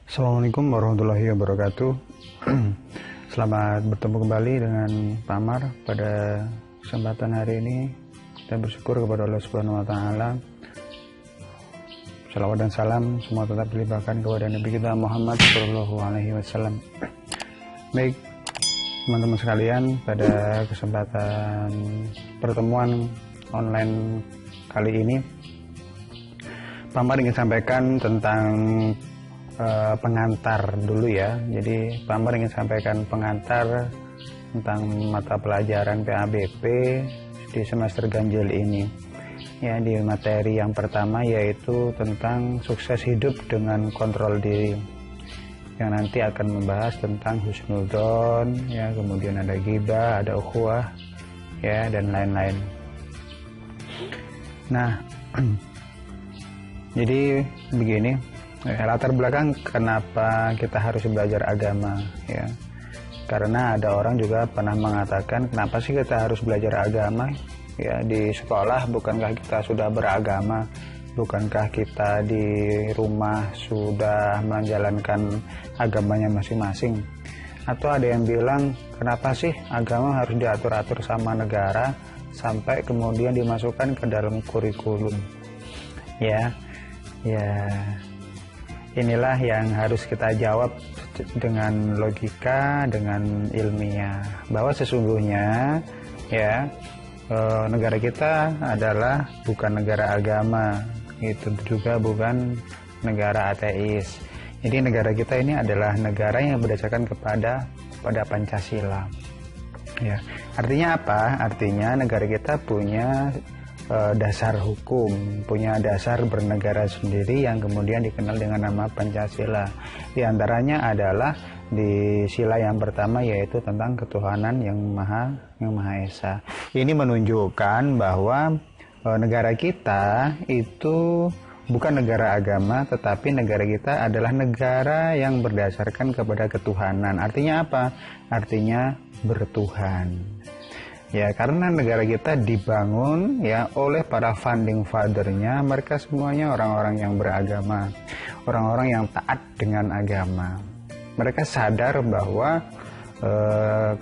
Assalamualaikum warahmatullahi wabarakatuh. Selamat bertemu kembali dengan Pak Amar pada kesempatan hari ini. Kita bersyukur kepada Allah Subhanahu wa taala. Salawat dan salam semua tetap dilimpahkan kepada Nabi kita Muhammad sallallahu alaihi wasallam. Baik, teman-teman sekalian, pada kesempatan pertemuan online kali ini Pak Amar ingin sampaikan tentang pengantar dulu ya. Jadi Pak Amar ingin sampaikan pengantar tentang mata pelajaran PABP di semester ganjil ini. Ya, di materi yang pertama yaitu tentang sukses hidup dengan kontrol diri. Yang nanti akan membahas tentang husnudzon, ya, kemudian ada ghibah, ada ukhuwah, ya, dan lain-lain. Nah, jadi begini. Latar belakang kenapa kita harus belajar agama, ya, karena ada orang juga pernah mengatakan kenapa sih kita harus belajar agama, ya, di sekolah bukankah kita sudah beragama, bukankah kita di rumah sudah menjalankan agamanya masing-masing. Atau ada yang bilang kenapa sih agama harus diatur-atur sama negara sampai kemudian dimasukkan ke dalam kurikulum, ya. Inilah yang harus kita jawab dengan logika, dengan ilmiah, bahwa sesungguhnya, ya, negara kita adalah bukan negara agama, itu juga bukan negara ateis. Jadi negara kita ini adalah negara yang berdasarkan kepada Pancasila. Ya, artinya apa? Artinya negara kita punya dasar hukum, punya dasar bernegara sendiri yang kemudian dikenal dengan nama Pancasila. Di antaranya adalah di sila yang pertama yaitu tentang ketuhanan yang Maha Esa. Ini menunjukkan bahwa negara kita itu bukan negara agama, tetapi negara kita adalah negara yang berdasarkan kepada ketuhanan. Artinya apa? Artinya bertuhan. Ya, karena negara kita dibangun, ya, oleh para founding father-nya, mereka semuanya orang-orang yang beragama, orang-orang yang taat dengan agama. Mereka sadar bahwa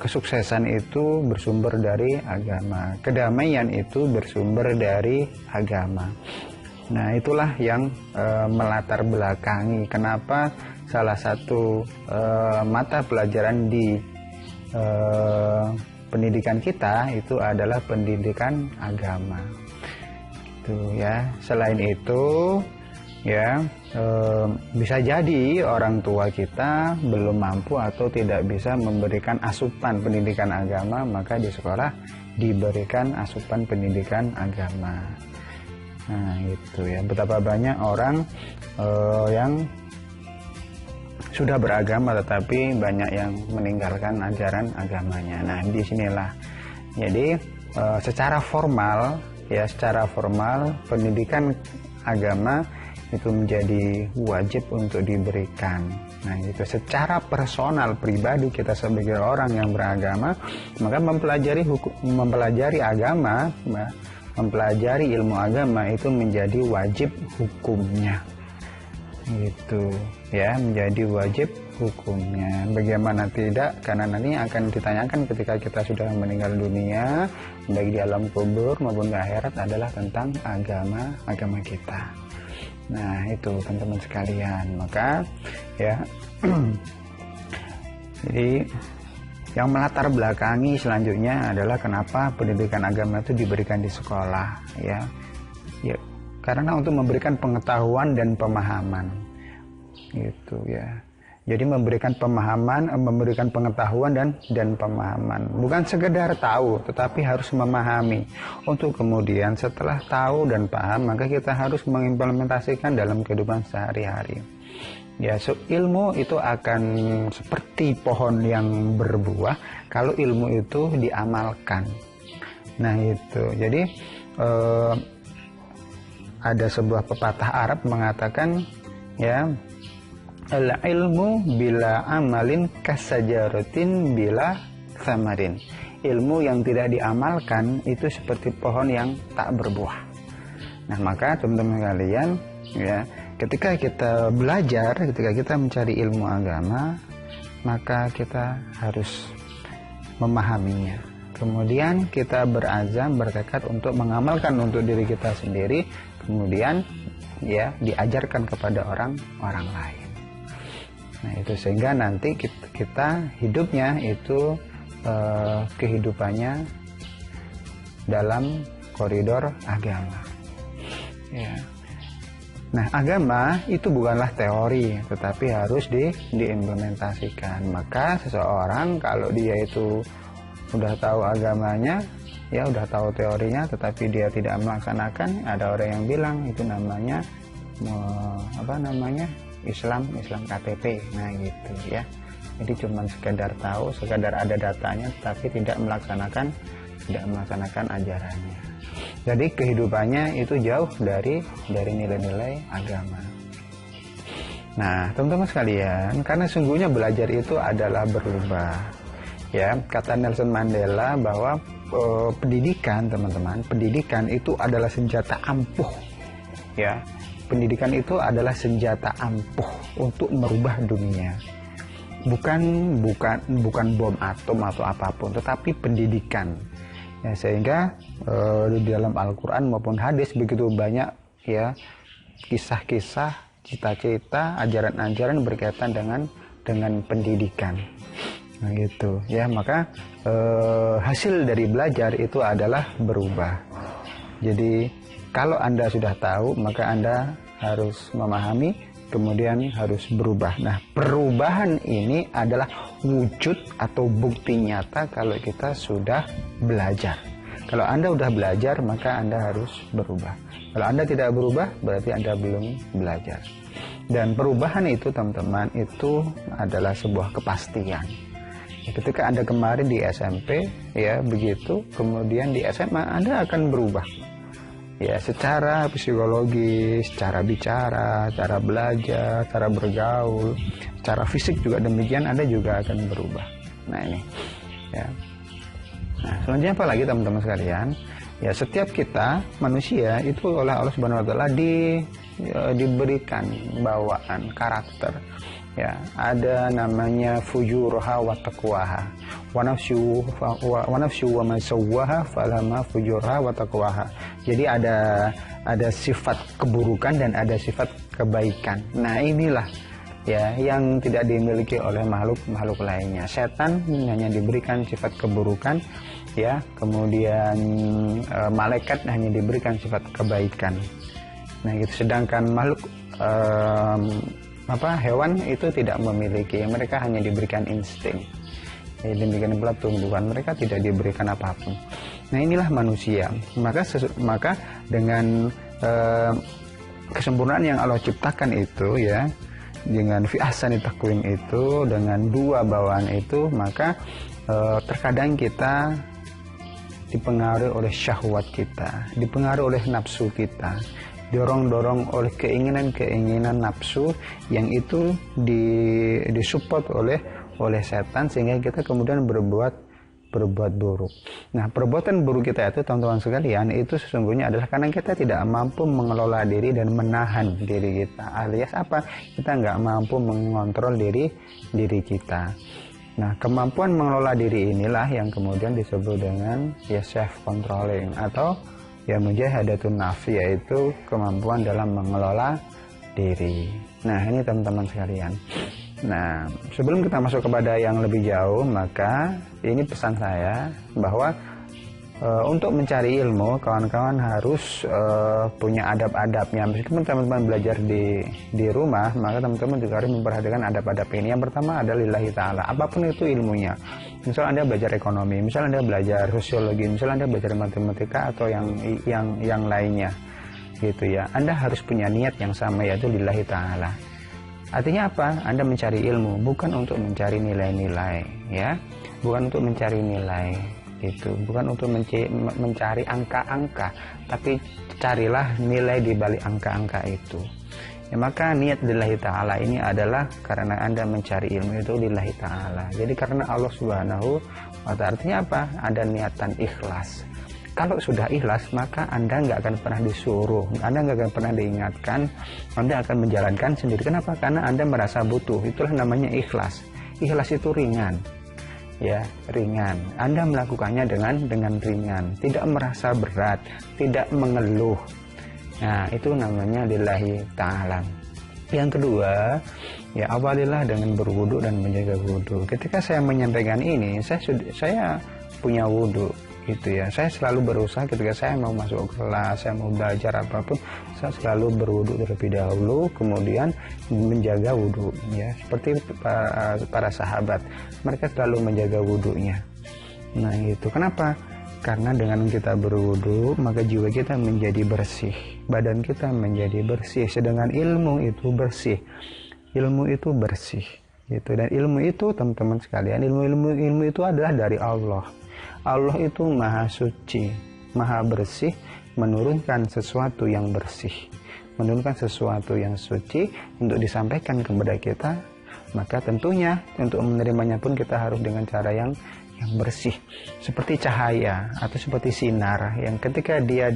kesuksesan itu bersumber dari agama, kedamaian itu bersumber dari agama. Nah, itulah yang melatar belakangi kenapa salah satu mata pelajaran di pendidikan kita itu adalah pendidikan agama. Itu, ya. Selain itu, ya, bisa jadi orang tua kita belum mampu atau tidak bisa memberikan asupan pendidikan agama, maka di sekolah diberikan asupan pendidikan agama. Nah, itu ya. Betapa banyak orang yang sudah beragama tetapi banyak yang meninggalkan ajaran agamanya. Nah, disinilah. Jadi secara formal pendidikan agama itu menjadi wajib untuk diberikan. Nah, itu secara personal pribadi kita sebagai orang yang beragama, maka mempelajari agama, mempelajari ilmu agama itu menjadi wajib hukumnya. Gitu, ya, menjadi wajib hukumnya. Bagaimana tidak, karena nanti akan ditanyakan ketika kita sudah meninggal dunia, baik di alam kubur maupun di akhirat, adalah tentang agama kita. Nah, itu teman-teman sekalian. Maka, ya, jadi yang melatar belakangi selanjutnya adalah kenapa pendidikan agama itu diberikan di sekolah, ya. Karena untuk memberikan pengetahuan dan pemahaman, gitu, ya. Jadi memberikan pemahaman, memberikan pengetahuan dan pemahaman. Bukan sekedar tahu, tetapi harus memahami. Untuk kemudian setelah tahu dan paham, maka kita harus mengimplementasikan dalam kehidupan sehari-hari. Ya, ilmu itu akan seperti pohon yang berbuah kalau ilmu itu diamalkan. Nah, itu. Jadi ada sebuah pepatah Arab mengatakan, ya, al-ilmu bila amalin kasajaratin bila thamarin. Ilmu yang tidak diamalkan itu seperti pohon yang tak berbuah. Nah, maka teman-teman kalian, ya, ketika kita belajar, ketika kita mencari ilmu agama, maka kita harus memahaminya. Kemudian kita berazam, bertekad untuk mengamalkan untuk diri kita sendiri, kemudian ya diajarkan kepada orang lain. Nah itu sehingga nanti kita hidupnya itu kehidupannya dalam koridor agama. Ya. Nah, agama itu bukanlah teori, tetapi harus diimplementasikan. Maka seseorang kalau dia itu udah tahu agamanya, ya udah tahu teorinya, tetapi dia tidak melaksanakan, ada orang yang bilang itu namanya Islam KTP. Nah gitu ya. Jadi cuma sekedar tahu, sekedar ada datanya, tapi tidak melaksanakan ajarannya. Jadi kehidupannya itu jauh dari nilai-nilai agama. Nah, teman-teman sekalian, karena sungguhnya belajar itu adalah berubah. Ya, kata Nelson Mandela bahwa pendidikan, teman-teman, pendidikan itu adalah senjata ampuh. Ya, pendidikan itu adalah senjata ampuh untuk merubah dunia. Bukan bom atom atau apapun, tetapi pendidikan. Ya, sehingga di dalam Al-Quran maupun hadis begitu banyak ya kisah-kisah, cita-cita, ajaran-ajaran berkaitan dengan pendidikan. Nah gitu ya, maka hasil dari belajar itu adalah berubah. Jadi kalau Anda sudah tahu, maka Anda harus memahami, kemudian harus berubah. Nah, perubahan ini adalah wujud atau bukti nyata kalau kita sudah belajar. Kalau Anda sudah belajar, maka Anda harus berubah. Kalau Anda tidak berubah, berarti Anda belum belajar. Dan perubahan itu, teman-teman, itu adalah sebuah kepastian. Ketika Anda kemarin di SMP, ya begitu, kemudian di SMA Anda akan berubah. Ya, secara psikologis, cara bicara, cara belajar, cara bergaul, secara fisik juga demikian, Anda juga akan berubah. Nah ini, ya. Nah selanjutnya apa lagi teman-teman sekalian? Ya setiap kita manusia itu oleh Allah Subhanahu Wa Taala diberikan bawaan karakter. Ya, ada namanya fujurha wa taqwaha. Wa nafsu wa ma sawwaha falama fujurha wa taqwaha. Jadi ada sifat keburukan dan ada sifat kebaikan. Nah, inilah ya yang tidak dimiliki oleh makhluk lainnya. Setan hanya diberikan sifat keburukan, ya. Kemudian malaikat hanya diberikan sifat kebaikan. Nah, gitu. Sedangkan makhluk hewan itu tidak memiliki, mereka hanya diberikan insting. Demikian pula tumbuhan, mereka tidak diberikan apapun. Nah, inilah manusia. Maka dengan kesempurnaan yang Allah ciptakan itu, ya, dengan fi ahsani taqwim itu, dengan dua bawaan itu, maka terkadang kita dipengaruhi oleh syahwat kita, dipengaruhi oleh nafsu kita, dorong oleh keinginan nafsu yang itu disupport oleh setan, sehingga kita kemudian berbuat buruk. Nah, perbuatan buruk kita itu, teman-teman sekalian, itu sesungguhnya adalah karena kita tidak mampu mengelola diri dan menahan diri kita, alias apa? Kita nggak mampu mengontrol diri kita. Nah, kemampuan mengelola diri inilah yang kemudian disebut dengan ya self controlling atau ya mujahadatun nafs, yaitu kemampuan dalam mengelola diri. Nah, ini teman-teman sekalian. Nah, sebelum kita masuk kepada yang lebih jauh, maka ini pesan saya bahwa untuk mencari ilmu, kawan-kawan harus punya adab-adabnya. Meskipun teman-teman belajar di rumah, maka teman-teman juga harus memperhatikan adab-adab ini. Yang pertama adalah lillahi ta'ala, apapun itu ilmunya. Misal Anda belajar ekonomi, misal Anda belajar sosiologi, misal Anda belajar matematika atau yang lainnya, gitu ya. Anda harus punya niat yang sama, yaitu lillahi ta'ala. Artinya apa? Anda mencari ilmu bukan untuk mencari nilai-nilai, ya, bukan untuk mencari nilai, gitu, bukan untuk mencari angka-angka, tapi carilah nilai di balik angka-angka itu. Ya, maka niat lillahi ta'ala ini adalah karena Anda mencari ilmu itu lillahi ta'ala. Jadi karena Allah Subhanahu wa ta'ala, artinya apa? Ada niatan ikhlas. Kalau sudah ikhlas, maka Anda nggak akan pernah disuruh, Anda nggak akan pernah diingatkan, Anda akan menjalankan sendiri. Kenapa? Karena Anda merasa butuh. Itulah namanya ikhlas. Ikhlas itu ringan, ya, ringan. Anda melakukannya dengan ringan, tidak merasa berat, tidak mengeluh. Nah, itu namanya lillahi ta'ala. Yang kedua, ya awalilah dengan berwudu dan menjaga wudu. Ketika saya menyampaikan ini, saya punya wudu. Gitu ya, saya selalu berusaha ketika saya mau masuk kelas, saya mau belajar apapun, saya selalu berwudu terlebih dahulu, kemudian menjaga wudu, ya, seperti para sahabat, mereka selalu menjaga wudunya. Nah itu kenapa? Karena dengan kita berwudu, maka jiwa kita menjadi bersih, badan kita menjadi bersih, sedangkan ilmu itu bersih, ilmu itu bersih, gitu. Dan ilmu itu, teman-teman sekalian, ilmu itu adalah dari Allah. Allah itu maha suci, maha bersih, menurunkan sesuatu yang bersih, menurunkan sesuatu yang suci untuk disampaikan kepada kita. Maka tentunya untuk menerimanya pun kita harus dengan cara yang bersih, seperti cahaya atau seperti sinar yang ketika dia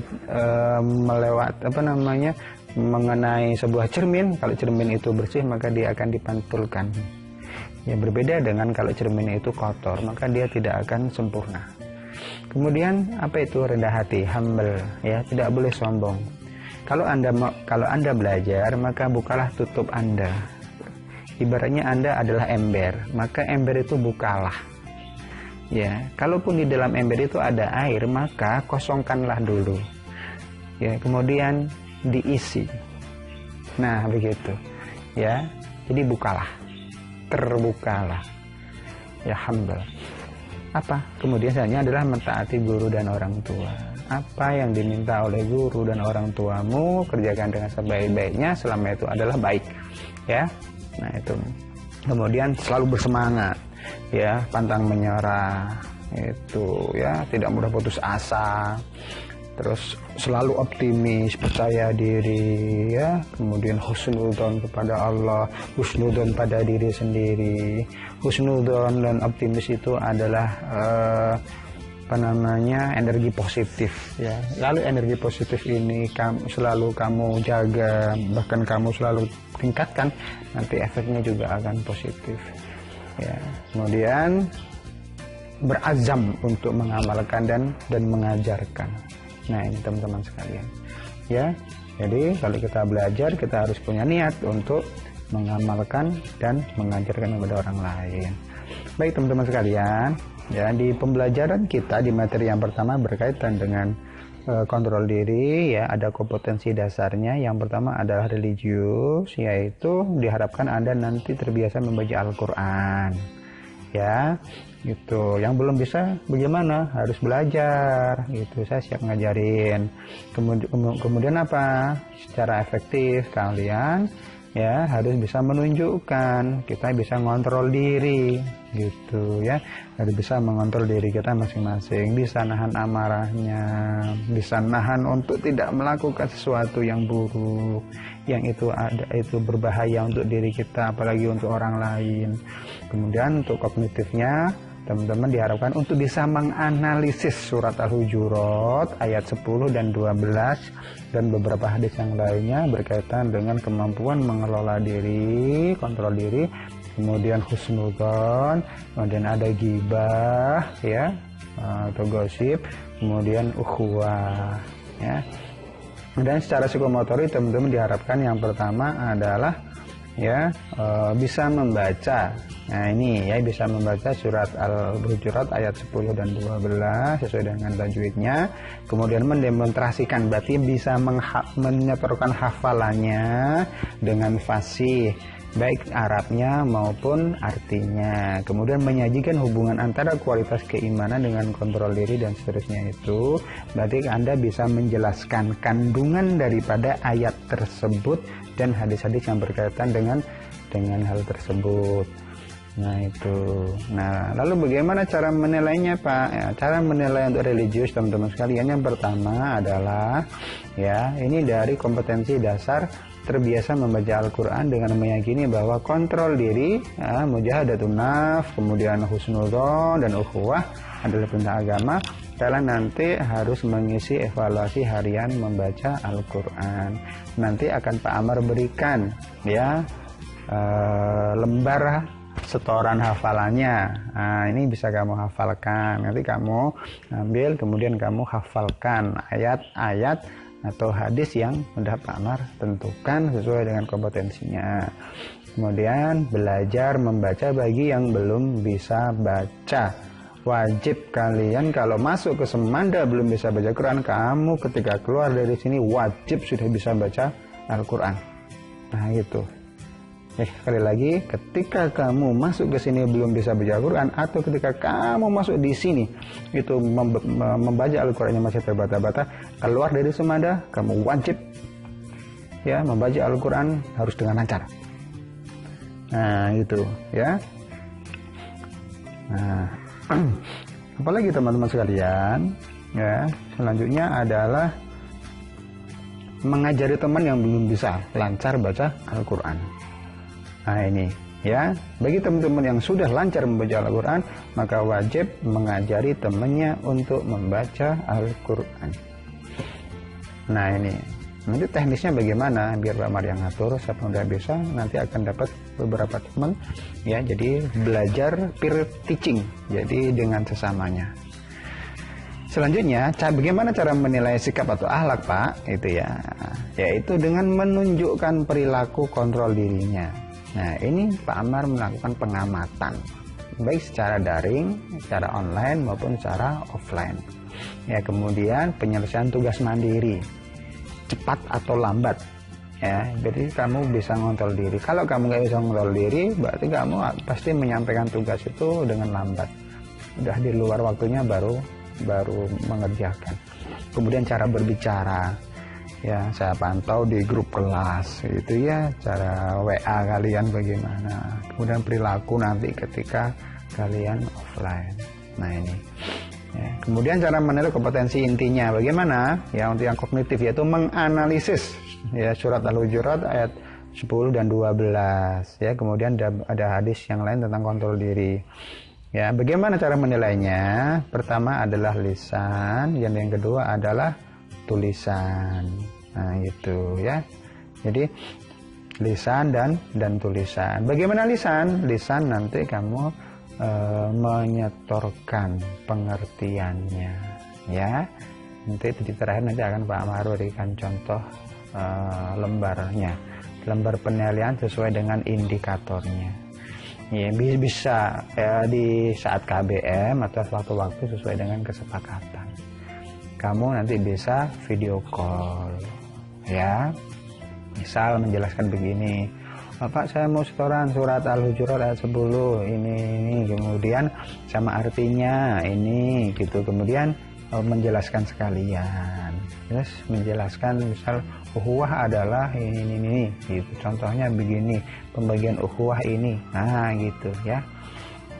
mengenai sebuah cermin. Kalau cermin itu bersih, maka dia akan dipantulkan. Ya, berbeda dengan kalau cerminnya itu kotor, maka dia tidak akan sempurna. Kemudian apa itu rendah hati, humble, ya, tidak boleh sombong. Kalau Anda belajar, maka bukalah tutup Anda. Ibaratnya Anda adalah ember, maka ember itu bukalah. Ya, kalaupun di dalam ember itu ada air, maka kosongkanlah dulu. Ya, kemudian diisi. Nah, begitu. Ya, jadi bukalah. Terbukalah, ya, humble. Apa? Kemudian selanjutnya adalah mentaati guru dan orang tua. Apa yang diminta oleh guru dan orang tuamu, kerjakan dengan sebaik-baiknya selama itu adalah baik, ya. Nah itu. Kemudian selalu bersemangat, ya, pantang menyerah, itu, ya, tidak mudah putus asa. Terus selalu optimis, percaya diri, ya. Kemudian husnudzon kepada Allah, husnudzon pada diri sendiri. Husnudzon dan optimis itu adalah energi positif, ya. Lalu energi positif ini selalu kamu jaga, bahkan kamu selalu tingkatkan, nanti efeknya juga akan positif, ya. Kemudian berazam untuk mengamalkan dan mengajarkan. Nah ini teman-teman sekalian, ya. Jadi kalau kita belajar, kita harus punya niat untuk mengamalkan dan mengajarkan kepada orang lain. Baik teman-teman sekalian, ya, di pembelajaran kita di materi yang pertama berkaitan dengan kontrol diri, ya, ada kompetensi dasarnya. Yang pertama adalah religius, yaitu diharapkan Anda nanti terbiasa membaca Al-Quran, ya, gitu. Yang belum bisa bagaimana? Harus belajar, gitu. Saya siap ngajarin. Kemudian apa? Secara efektif kalian, ya, harus bisa menunjukkan kita bisa mengontrol diri, gitu, ya. Harus bisa mengontrol diri kita masing-masing, bisa nahan amarahnya, bisa nahan untuk tidak melakukan sesuatu yang buruk, yang itu berbahaya untuk diri kita, apalagi untuk orang lain. Kemudian untuk kognitifnya, teman-teman diharapkan untuk bisa menganalisis surat Al-Hujurat ayat 10 dan 12 dan beberapa hadis yang lainnya berkaitan dengan kemampuan mengelola diri, kontrol diri, kemudian husnudzon, kemudian ada ghibah, ya, atau gosip, kemudian ukhuwah, ya. Dan secara psikomotorik teman-teman diharapkan yang pertama adalah, ya, bisa membaca. Nah ini, ya, bisa membaca surat Al-Hujurat ayat 10 dan 12 sesuai dengan tajwidnya. Kemudian mendemonstrasikan, berarti bisa menyetorkan hafalannya dengan fasih, baik Arabnya maupun artinya. Kemudian menyajikan hubungan antara kualitas keimanan dengan kontrol diri dan seterusnya itu. Berarti Anda bisa menjelaskan kandungan daripada ayat tersebut dan hadis-hadis yang berkaitan dengan hal tersebut. Nah itu. Nah lalu bagaimana cara menilainya, Pak? Ya, cara menilai untuk religius teman-teman sekalian, yang pertama adalah, ya, ini dari kompetensi dasar terbiasa membaca Al-Quran dengan meyakini bahwa kontrol diri, mujahadatun nafs, kemudian husnudzon dan ukhuwah adalah perintah agama, kalian nanti harus mengisi evaluasi harian membaca Al-Quran. Nanti akan Pak Amar berikan ya lembar setoran hafalannya. Nah, ini bisa kamu hafalkan. Nanti kamu ambil, kemudian kamu hafalkan ayat-ayat atau hadis yang sudah Pak Amar tentukan sesuai dengan kompetensinya. Kemudian belajar membaca bagi yang belum bisa baca. Wajib kalian kalau masuk ke Semanda belum bisa baca Quran, kamu ketika keluar dari sini wajib sudah bisa baca Al-Quran. Nah gitu. Sekali lagi, ketika kamu masuk ke sini belum bisa baca Al-Quran, atau ketika kamu masuk di sini itu membaca Al-Qurannya masih terbata-bata, keluar dari Semanda kamu wajib ya membaca Al-Quran harus dengan lancar. Nah gitu ya. Nah, apalagi teman-teman sekalian ya, selanjutnya adalah mengajari teman yang belum bisa lancar baca Al-Quran. Nah ini ya, bagi teman-teman yang sudah lancar membaca Al-Quran, maka wajib mengajari temannya untuk membaca Al-Quran. Nah ini, nanti teknisnya bagaimana biar Pak Amar yang ngatur. Siapa yang udah bisa nanti akan dapat beberapa teman ya, jadi belajar peer teaching, jadi dengan sesamanya. Selanjutnya, bagaimana cara menilai sikap atau akhlak Pak? Itu ya, yaitu dengan menunjukkan perilaku kontrol dirinya. Nah ini Pak Amar melakukan pengamatan baik secara daring, secara online maupun secara offline ya. Kemudian penyelesaian tugas mandiri, cepat atau lambat ya, jadi kamu bisa ngontrol diri. Kalau kamu nggak bisa ngontrol diri, berarti kamu pasti menyampaikan tugas itu dengan lambat, udah di luar waktunya baru mengerjakan. Kemudian cara berbicara ya, saya pantau di grup kelas itu ya, cara WA kalian bagaimana, kemudian perilaku nanti ketika kalian offline. Nah ini ya. Kemudian cara menilai kompetensi intinya bagaimana ya, untuk yang kognitif yaitu menganalisis ya surat Al-Hujurat ayat 10 dan 12 ya. Kemudian ada hadis yang lain tentang kontrol diri ya. Bagaimana cara menilainya? Pertama adalah lisan, yang kedua adalah tulisan. Nah itu ya, jadi lisan dan tulisan. Bagaimana lisan? Lisan nanti kamu menyetorkan pengertiannya ya. Nanti di terakhir nanti akan Pak Amar berikan contoh lembarnya, lembar penilaian sesuai dengan indikatornya ya. Bisa di saat KBM atau waktu-waktu sesuai dengan kesepakatan. Kamu nanti bisa video call ya, misal menjelaskan begini, Pak saya mau setoran surat Al-Hujurat ayat 10 ini, kemudian sama artinya ini gitu, kemudian menjelaskan sekalian, terus menjelaskan misal ukhuwah adalah ini gitu, contohnya begini, pembagian ukhuwah ini, nah gitu ya.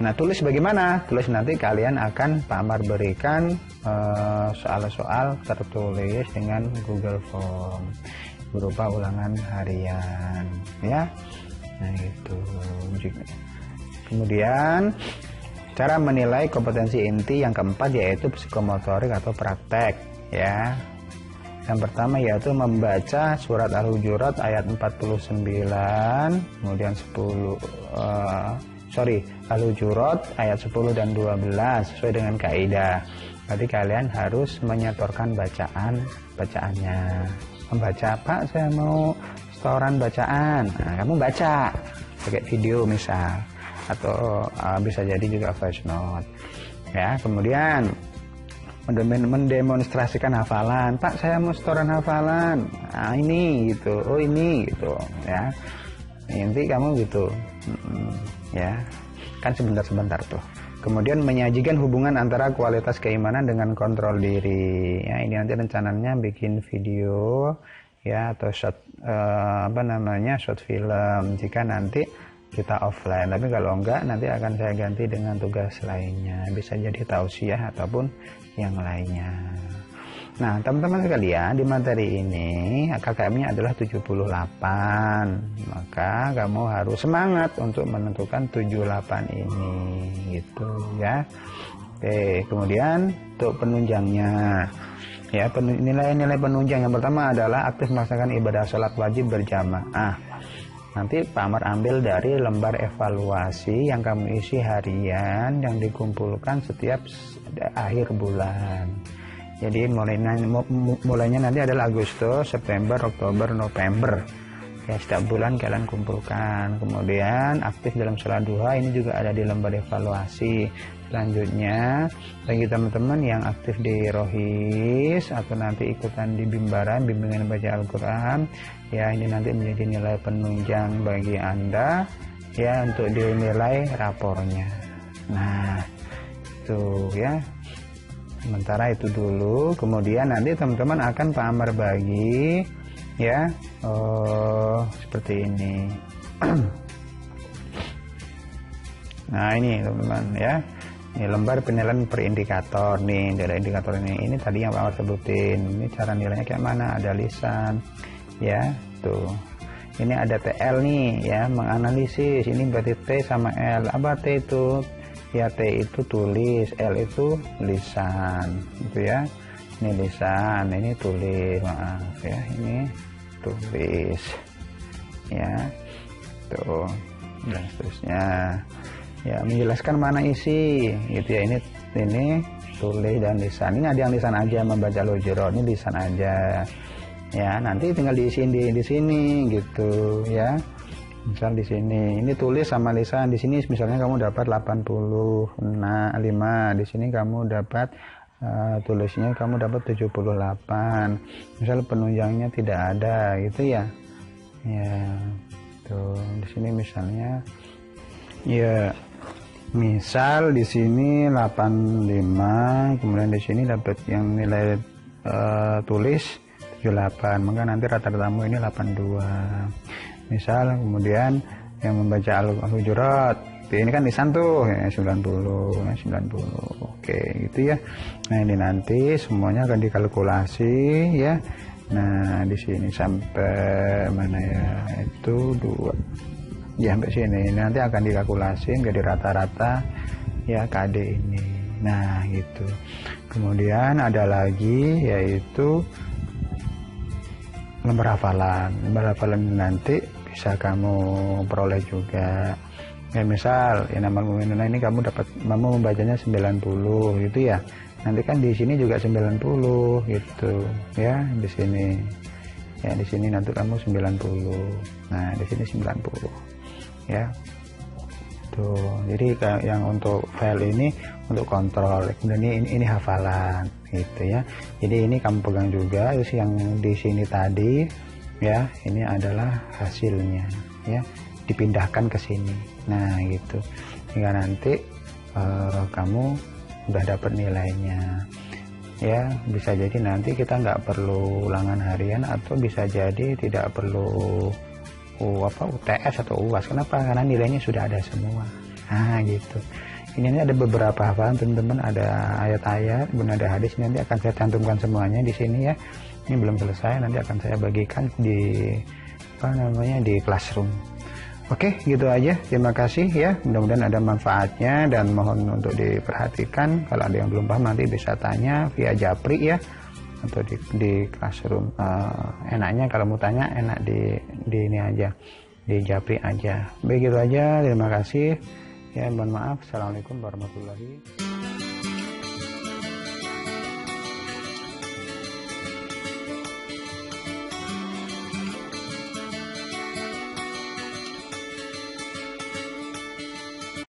Nah tulis bagaimana? Tulis nanti kalian akan Pak Amar berikan soal-soal tertulis dengan Google Form berupa ulangan harian ya. Nah itu. Kemudian cara menilai kompetensi inti yang keempat yaitu psikomotorik atau praktek ya. Yang pertama yaitu membaca surat Al-Hujurat ayat 49, kemudian Al-Hujurat ayat 10 dan 12 sesuai dengan kaidah. Berarti kalian harus menyetorkan bacaannya. Membaca, Pak saya mau setoran bacaan. Nah, kamu baca pakai video misal, atau bisa jadi juga voice note ya. Kemudian mendemonstrasikan hafalan, Pak saya mau setoran hafalan, nah ini gitu, oh ini gitu ya. Nanti kamu gitu ya, kan sebentar tuh. Kemudian menyajikan hubungan antara kualitas keimanan dengan kontrol diri ya. Ini nanti rencananya bikin video ya, atau short short film jika nanti kita offline. Tapi kalau enggak, nanti akan saya ganti dengan tugas lainnya, bisa jadi tausiah ataupun yang lainnya. Nah, teman-teman sekalian, di materi ini KKM-nya adalah 78. Maka kamu harus semangat untuk menentukan 78 ini, gitu ya. Oke, kemudian untuk penunjangnya. Ya, nilai-nilai penunjang yang pertama adalah aktif melaksanakan ibadah sholat wajib berjamaah. Nanti Pak Amar ambil dari lembar evaluasi yang kamu isi harian yang dikumpulkan setiap akhir bulan. Jadi mulainya nanti adalah Agustus, September, Oktober, November. Ya, setiap bulan kalian kumpulkan. Kemudian aktif dalam sholat duha, ini juga ada di lembar evaluasi. Selanjutnya bagi teman-teman yang aktif di Rohis atau nanti ikutan di bimbingan baca Al-Quran, ya ini nanti menjadi nilai penunjang bagi Anda ya untuk dinilai rapornya. Nah itu ya, sementara itu dulu. Kemudian nanti teman-teman akan Pak Amar bagi ya seperti ini. Nah ini teman-teman ya, ini lembar penilaian per indikator nih, dari indikator ini tadi yang Pak Amar sebutin. Ini cara nilainya kayak mana, ada lisan ya tuh. Ini ada TL nih ya, menganalisis. Ini berarti T sama L. Apa T itu? Ya T itu tulis, L itu lisan gitu ya. Ini lisan, ini tulis, maaf ya, ini tulis ya tuh, dan seterusnya ya, menjelaskan mana isi gitu ya. Ini tulis dan lisan. Ini ada yang lisan aja, membaca Al-Hujurat, ini lisan aja ya, nanti tinggal diisiin di sini gitu ya. Misal di sini ini tulis sama lisan, di sini misalnya kamu dapat 85, di sini kamu dapat tulisnya kamu dapat 78. Misal penunjangnya tidak ada gitu ya. Ya. Tuh, di sini misalnya ya, misal di sini 85, kemudian di sini dapat yang nilai tulis 78, maka nanti rata-ratamu ini 82. Misal kemudian yang membaca Al-Hujurat, ini kan lisan tuh ya, 90 ya, 90. Oke gitu ya. Nah ini nanti semuanya akan dikalkulasi ya. Nah di sini sampai mana ya, itu 2 ya, sampai sini. Nanti akan dikalkulasi menjadi rata-rata ya KD ini. Nah gitu. Kemudian ada lagi yaitu lembar hafalan. Lembar hafalan nanti bisa kamu peroleh juga ya. Misal ya, nama Mu'minuna ini kamu membacanya 90 gitu ya. Nanti kan di sini juga 90 gitu ya, di sini ya, di sini nanti kamu 90. Nah di sini 90 ya tuh. Jadi yang untuk file ini untuk kontrol, kemudian ini hafalan gitu ya. Jadi ini kamu pegang juga, terus yang di sini tadi ya, ini adalah hasilnya ya, dipindahkan ke sini. Nah gitu, hingga nanti kamu udah dapat nilainya ya. Bisa jadi nanti kita nggak perlu ulangan harian, atau bisa jadi tidak perlu UTS atau UAS. Kenapa? Karena nilainya sudah ada semua. Nah gitu. Ini ada beberapa hafalan teman-teman, ada ayat-ayat, kemudian ada hadis. Nanti akan saya cantumkan semuanya di sini ya. Ini belum selesai, nanti akan saya bagikan di di Classroom. Oke, gitu aja. Terima kasih ya. Mudah-mudahan ada manfaatnya dan mohon untuk diperhatikan. Kalau ada yang belum paham nanti bisa tanya via Japri ya, atau di Classroom. Enaknya kalau mau tanya enak di ini aja, di Japri aja. Begitu aja. Terima kasih. Ya, mohon maaf. Assalamualaikum warahmatullahi wabarakatuh.